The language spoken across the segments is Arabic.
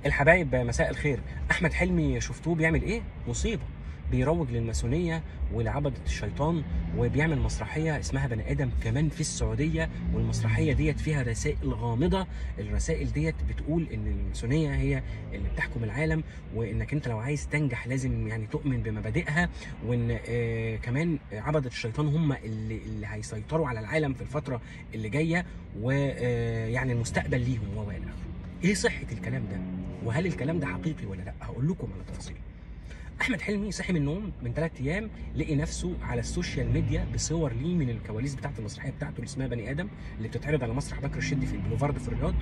الحبايب مساء الخير. احمد حلمي شفتوه بيعمل ايه؟ مصيبه. بيروج للماسونيه ولعبده الشيطان، وبيعمل مسرحيه اسمها بني ادم كمان في السعوديه، والمسرحيه ديت فيها رسائل غامضه. الرسائل ديت بتقول ان الماسونيه هي اللي بتحكم العالم، وانك انت لو عايز تنجح لازم يعني تؤمن بمبادئها، وان كمان عبده الشيطان هم اللي هيسيطروا على العالم في الفتره اللي جايه، ويعني المستقبل ليهم والى اخره. ايه صحه الكلام ده؟ وهل الكلام ده حقيقي ولا لا؟ هقول لكم على تفاصيل. احمد حلمي صحي من النوم من 3 ايام، لقي نفسه على السوشيال ميديا بصور ليه من الكواليس بتاعه المسرحيه بتاعته اللي اسمها بني ادم، اللي بتتعرض على مسرح بكر الشدي في البلوفارد في الرياض،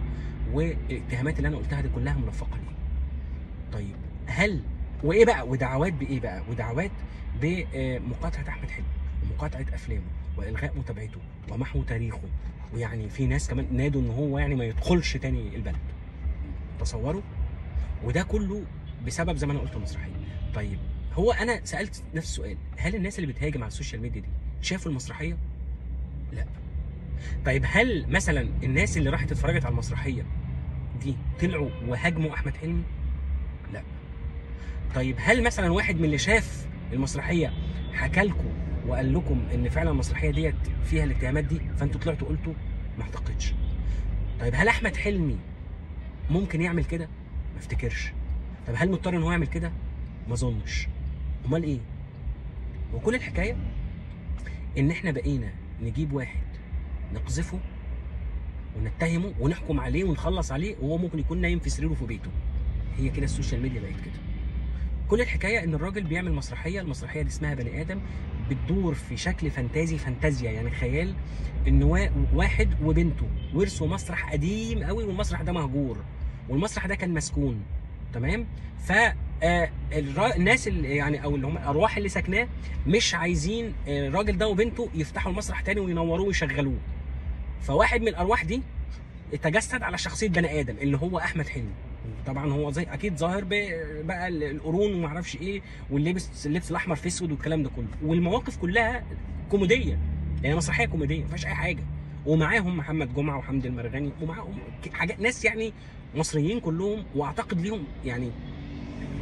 والاتهامات اللي انا قلتها دي كلها ملفقه ليه. طيب هل وايه بقى؟ ودعوات بايه بقى؟ ودعوات بمقاطعه احمد حلمي ومقاطعه افلامه والغاء متابعته ومحو تاريخه، ويعني في ناس كمان نادوا ان هو يعني ما يدخلش تاني البلد. تصوروا؟ وده كله بسبب زي ما انا قلت المسرحيه. طيب هو انا سالت نفس السؤال، هل الناس اللي بتهاجم على السوشيال ميديا دي شافوا المسرحيه؟ لا. طيب هل مثلا الناس اللي راحت اتفرجت على المسرحيه دي طلعوا وهاجموا احمد حلمي؟ لا. طيب هل مثلا واحد من اللي شاف المسرحيه حكى لكم وقال لكم ان فعلا المسرحيه ديت فيها الاتهامات دي فانتوا طلعتوا قلتوا؟ ما اعتقدش. طيب هل احمد حلمي ممكن يعمل كده؟ ما افتكرش. طب هل مضطر ان هو يعمل كده؟ ما اظنش. امال ايه؟ وكل الحكايه ان احنا بقينا نجيب واحد نقذفه ونتهمه ونحكم عليه ونخلص عليه وهو ممكن يكون نايم في سريره في بيته. هي كده السوشيال ميديا بقت كده. كل الحكايه ان الراجل بيعمل مسرحيه، المسرحيه دي اسمها بني ادم، بتدور في شكل فانتازيا يعني خيال، ان واحد وبنته ورثوا مسرح قديم قوي، والمسرح ده مهجور، والمسرح ده كان مسكون. تمام؟ ف الناس اللي يعني او اللي هم الارواح اللي ساكناه مش عايزين الراجل ده وبنته يفتحوا المسرح تاني وينوروه ويشغلوه. فواحد من الارواح دي تجسد على شخصيه بني ادم اللي هو احمد حلمي. طبعا هو زي اكيد ظاهر بقى القرون وما اعرفش ايه، واللبس الاحمر في اسود والكلام ده كله، والمواقف كلها كوميديه، يعني مسرحيه كوميديه ما فيهاش اي حاجه. ومعاهم محمد جمعه وحمدي المرغني، ومعاهم حاجات ناس يعني مصريين كلهم، واعتقد ليهم يعني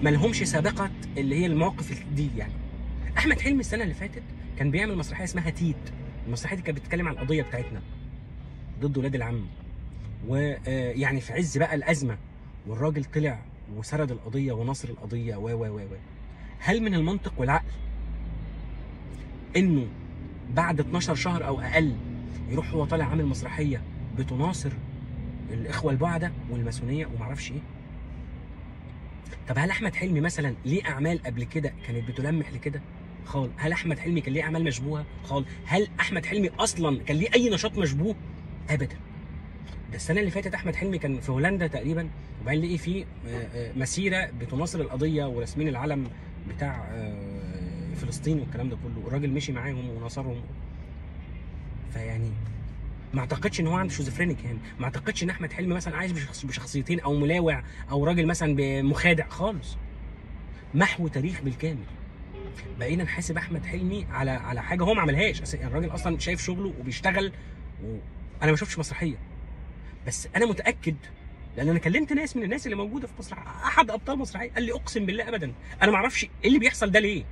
ما لهمش سابقه اللي هي المواقف دي. يعني احمد حلمي السنه اللي فاتت كان بيعمل مسرحيه اسمها تيت. المسرحيه دي كانت بتتكلم عن القضيه بتاعتنا ضد ولاد العم، ويعني في عز بقى الازمه، والراجل طلع وسرد القضيه ونصر القضيه و هل من المنطق والعقل انه بعد 12 شهر او اقل يروح هو طالع عامل مسرحيه بتناصر الاخوه البعده والماسونيه ومعرفش ايه؟ طب هل احمد حلمي مثلا ليه اعمال قبل كده كانت بتلمح لكده؟ خالص. هل احمد حلمي كان ليه اعمال مشبوهه؟ خالص. هل احمد حلمي اصلا كان ليه اي نشاط مشبوه؟ ابدا. ده السنه اللي فاتت احمد حلمي كان في هولندا تقريبا، وبعدين لقي فيه مسيره بتناصر القضيه وراسمين العلم بتاع فلسطين والكلام ده كله، الراجل مشي معاهم ونصرهم. فيعني ما اعتقدش ان هو عنده شيزوفرينيك، يعني ما اعتقدش ان احمد حلمي مثلا عايش بشخصيتين او ملاوع او راجل مثلا مخادع خالص. محو تاريخ بالكامل. بقينا نحاسب احمد حلمي على حاجه هو ما عملهاش. يعني الراجل اصلا شايف شغله وبيشتغل، انا ما شفتش مسرحيه، بس انا متاكد لان انا كلمت ناس من الناس اللي موجوده في مسرح، احد ابطال مسرحيه قال لي اقسم بالله ابدا انا ما اعرفش ايه اللي بيحصل ده ليه.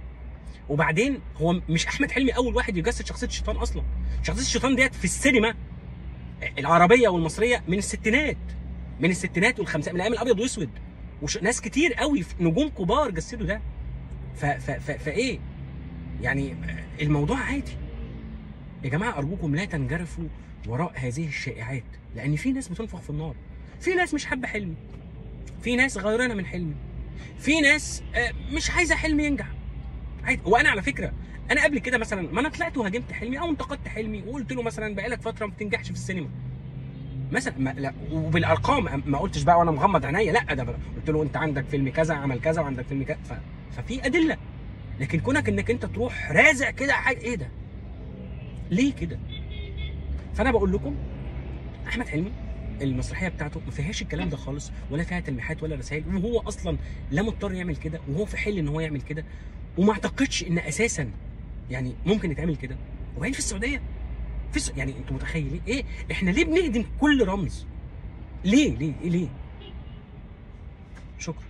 وبعدين هو مش احمد حلمي اول واحد يجسد شخصيه الشيطان اصلا. شخصيه الشيطان ديت في السينما العربيه والمصريه من الستينات والخمسينات، من ايام الابيض واسود، وناس كتير قوي نجوم كبار جسدوا ده. فايه يعني الموضوع عادي. يا جماعه ارجوكم لا تنجرفوا وراء هذه الشائعات، لان في ناس بتنفخ في النار، في ناس مش حابه حلمي، في ناس غيرانه من حلمي، في ناس مش عايزه حلمي ينجح عادي. وانا على فكره انا قبل كده مثلا ما انا طلعت وهاجمت حلمي او انتقدت حلمي وقلت له مثلا بقالك فتره ما بتنجحش في السينما مثلا، لا وبالارقام ما قلتش بقى وانا مغمض عينيا، لا ده قلت له انت عندك فيلم كذا عمل كذا وعندك فيلم كذا، ففي ادله. لكن كونك انك انت تروح رازع كده حاجه، ايه ده؟ ليه كده؟ فانا بقول لكم احمد حلمي المسرحيه بتاعته ما فيهاش الكلام ده خالص، ولا فيها تلميحات ولا رسائل، وهو اصلا لا مضطر يعمل كده، وهو في حل ان هو يعمل كده، وما اعتقدش ان اساسا يعني ممكن يتعمل كده. وبعدين في السعوديه يعني انتوا متخيلين ايه؟ احنا ليه بنهدم كل رمز؟ ليه؟ شكرا.